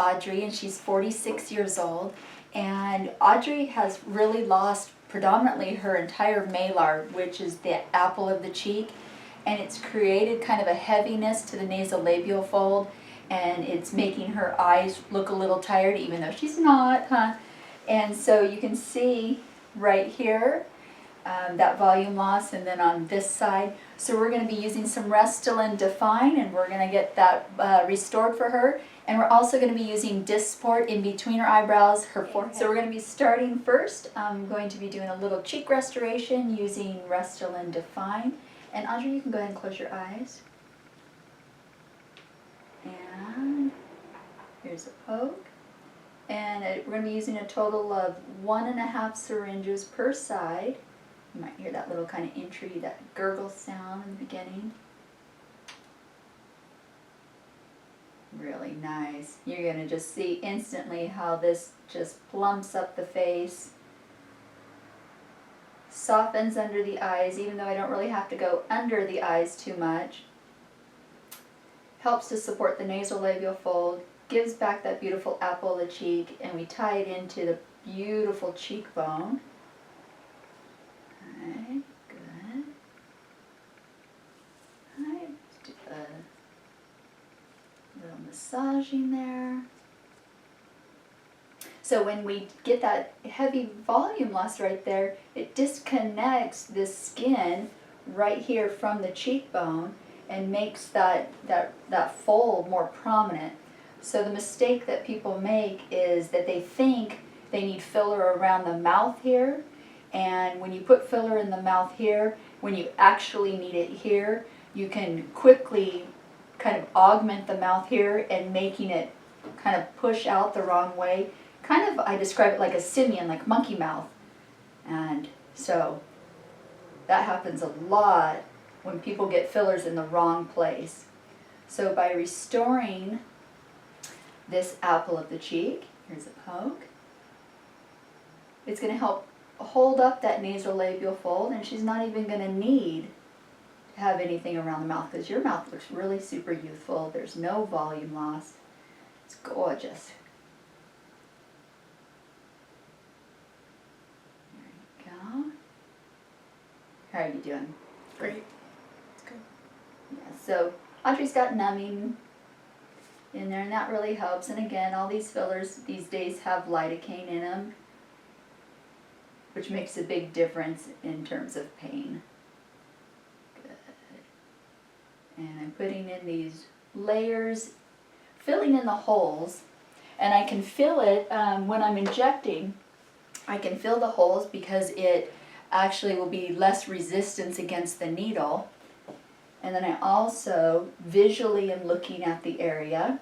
Audrey, and she's 46 years old. And Audrey has really lost predominantly her entire malar, which is the apple of the cheek, and it's created kind of a heaviness to the nasolabial fold, and it's making her eyes look a little tired, even though she's not, huh? And so you can see right here that volume loss, and then on this side. So we're going to be using some Restylane Defyne, and we're going to get that restored for her. And we're also going to be using Dysport in between her eyebrows, her forehead. So we're going to be starting first. I'm going to be doing a little cheek restoration using Restylane Defyne. And Audrey, you can go ahead and close your eyes. And here's a poke. And we're going to be using a total of 1.5 syringes per side. You might hear that little kind of entry, that gurgle sound in the beginning. Really nice. You're going to just see instantly how this just plumps up the face. Softens under the eyes, even though I don't really have to go under the eyes too much. Helps to support the nasolabial fold. Gives back that beautiful apple of the cheek, and we tie it into the beautiful cheekbone. Alright, good. Alright, let's do a little massaging there. So when we get that heavy volume loss right there, it disconnects this skin right here from the cheekbone and makes that fold more prominent. So the mistake that people make is that they think they need filler around the mouth here, and when you put filler in the mouth here, when you actually need it here, you can quickly kind of augment the mouth here and making it kind of push out the wrong way. Kind of, I describe it like a simian, like monkey mouth. And so that happens a lot when people get fillers in the wrong place. So by restoring this apple of the cheek, here's a poke, it's going to help hold up that nasolabial fold, and she's not even going to need to have anything around the mouth, because your mouth looks really super youthful. There's no volume loss. It's gorgeous. There you go. How are you doing? Great. It's good. Yeah, so Audrey's got numbing in there, and that really helps. And again, all these fillers these days have lidocaine in them, which makes a big difference in terms of pain. Good. And I'm putting in these layers, filling in the holes, and I can feel it when I'm injecting. I can feel the holes because it actually will be less resistance against the needle. And then I also visually am looking at the area.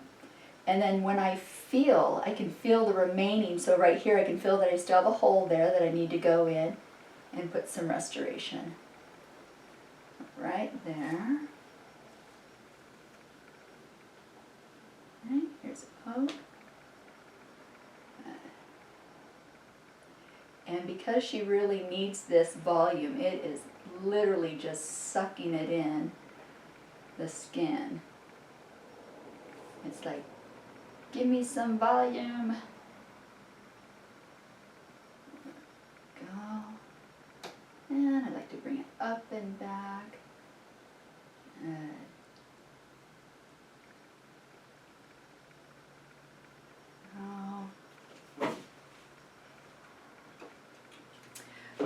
And then when I can feel the remaining, so right here I can feel that I still have a hole there that I need to go in and put some restoration. Right there. Okay, here's a poke. And because she really needs this volume, it is literally just sucking it in the skin. It's like, give me some volume. Go. And I like to bring it up and back.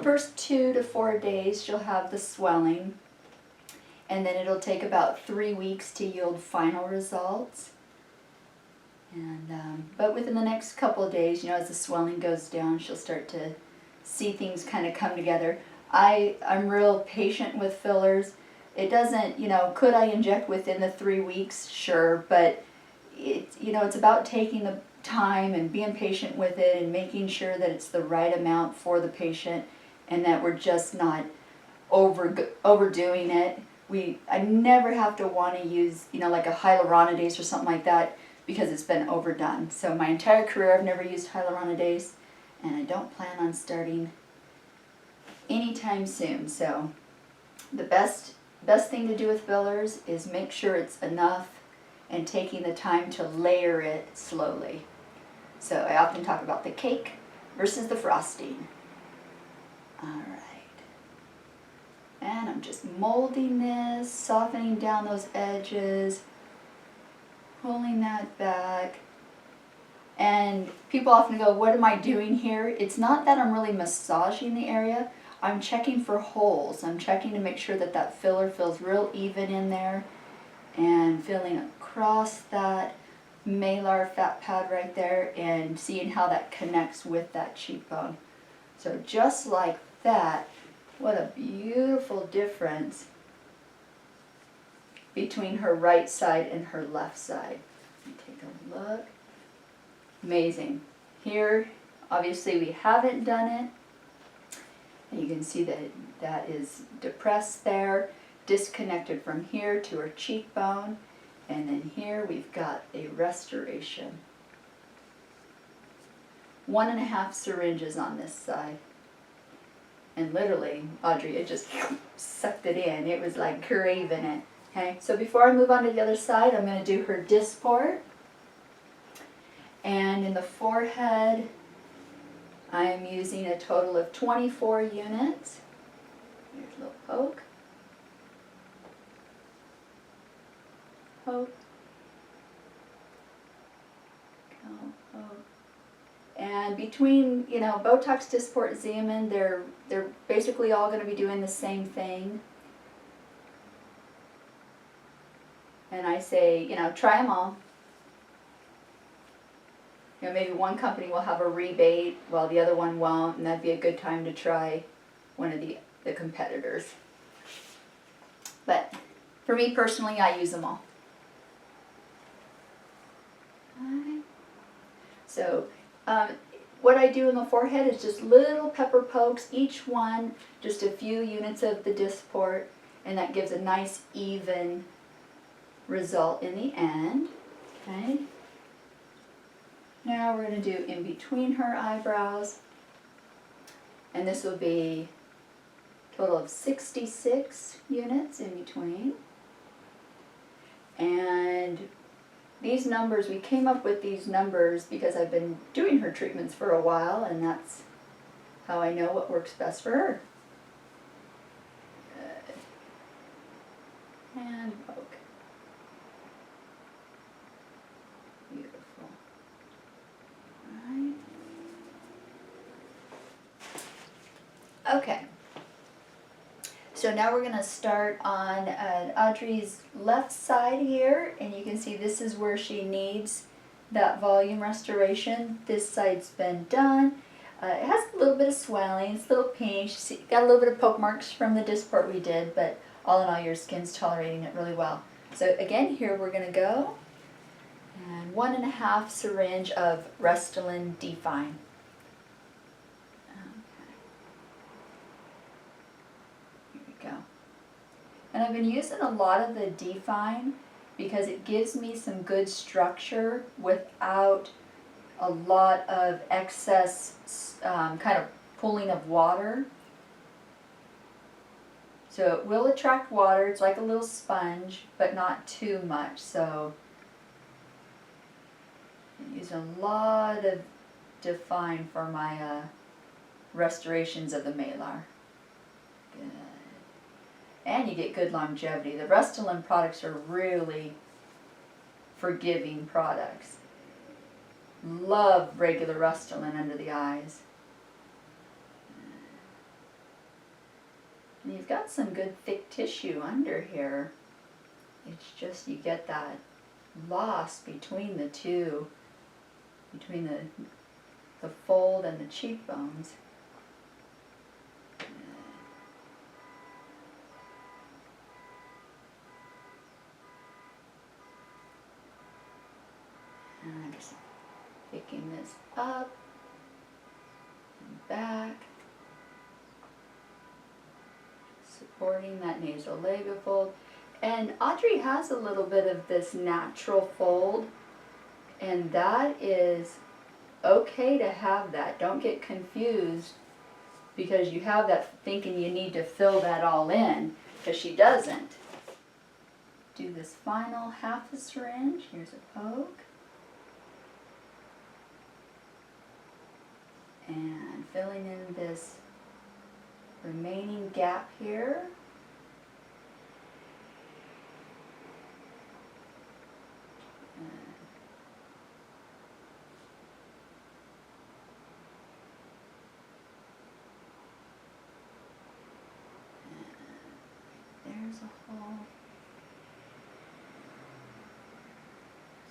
First 2 to 4 days she'll have the swelling, and then it'll take about 3 weeks to yield final results. And but within the next couple of days, as the swelling goes down, she'll start to see things kind of come together. I'm real patient with fillers. It doesn't, could I inject within the 3 weeks? Sure, but it's about taking the time and being patient with it and making sure that it's the right amount for the patient and that we're just not overdoing it. I never have to want to use, like a hyaluronidase or something like that because it's been overdone. So my entire career I've never used hyaluronidase, and I don't plan on starting anytime soon. So the best thing to do with fillers is make sure it's enough and taking the time to layer it slowly. So I often talk about the cake versus the frosting. All right. And I'm just molding this, softening down those edges, pulling that back. And people often go, what am I doing here? It's not that I'm really massaging the area. I'm checking for holes. I'm checking to make sure that that filler feels real even in there, and feeling across that malar fat pad right there and seeing how that connects with that cheekbone. So just like that, what a beautiful difference between her right side and her left side. Let me take a look. Amazing. Here, obviously we haven't done it. And you can see that that is depressed there, disconnected from here to her cheekbone. And then here we've got a restoration. 1.5 syringes on this side. And literally, Audrey, it just sucked it in. It was like craving it. Okay, so before I move on to the other side, I'm going to do her Dysport. And in the forehead, I am using a total of 24 units. Here's a little poke. Poke. Poke. And between, Botox, Dysport, Xeomin, they're basically all going to be doing the same thing. And I say, try them all. Maybe one company will have a rebate while the other one won't, and that'd be a good time to try one of the competitors. But for me personally, I use them all. Right. So what I do in the forehead is just little pepper pokes, each one just a few units of the Dysport, and that gives a nice even result in the end. Okay. Now we're going to do in between her eyebrows, and this will be a total of 66 units in between. And these numbers, we came up with these numbers because I've been doing her treatments for a while, and that's how I know what works best for her. Good. And poke. Beautiful. Okay, so now we're going to start on Audrey's left side here, and you can see this is where she needs that volume restoration. This side's been done. It has a little bit of swelling, it's a little pink. She's got a little bit of poke marks from the Dysport we did, but all in all your skin's tolerating it really well. So again, here we're going to go, and 1.5 syringe of Restylane Defyne. And I've been using a lot of the Defyne because it gives me some good structure without a lot of excess kind of pulling of water. So it will attract water. It's like a little sponge, but not too much. So I use a lot of Defyne for my restorations of the malar. Good. And you get good longevity. The Restylane products are really forgiving products. Love regular Restylane under the eyes. And you've got some good thick tissue under here. It's just you get that loss between the two, between the fold and the cheekbones. And I'm just picking this up and back, supporting that nasolabial fold. And Audrey has a little bit of this natural fold, and that is okay to have that. Don't get confused because you have that thinking you need to fill that all in, because she doesn't. do this final half a syringe. Here's a poke. And filling in this remaining gap here. There's a hole.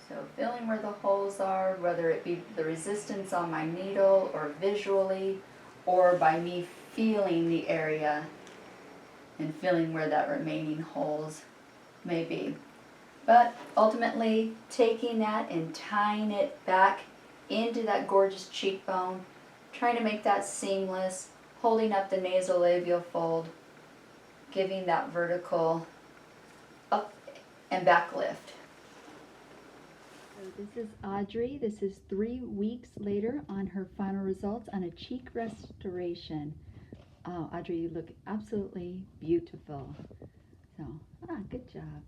So filling where the holes are, whether it be the resistance on my needle or visually, or by me feeling the area and feeling where that remaining holes may be. But ultimately taking that and tying it back into that gorgeous cheekbone, trying to make that seamless, holding up the nasolabial fold, giving that vertical up and back lift. So this is Audrey. This is 3 weeks later on her final results on a cheek restoration. Oh, Audrey, you look absolutely beautiful. So, good job.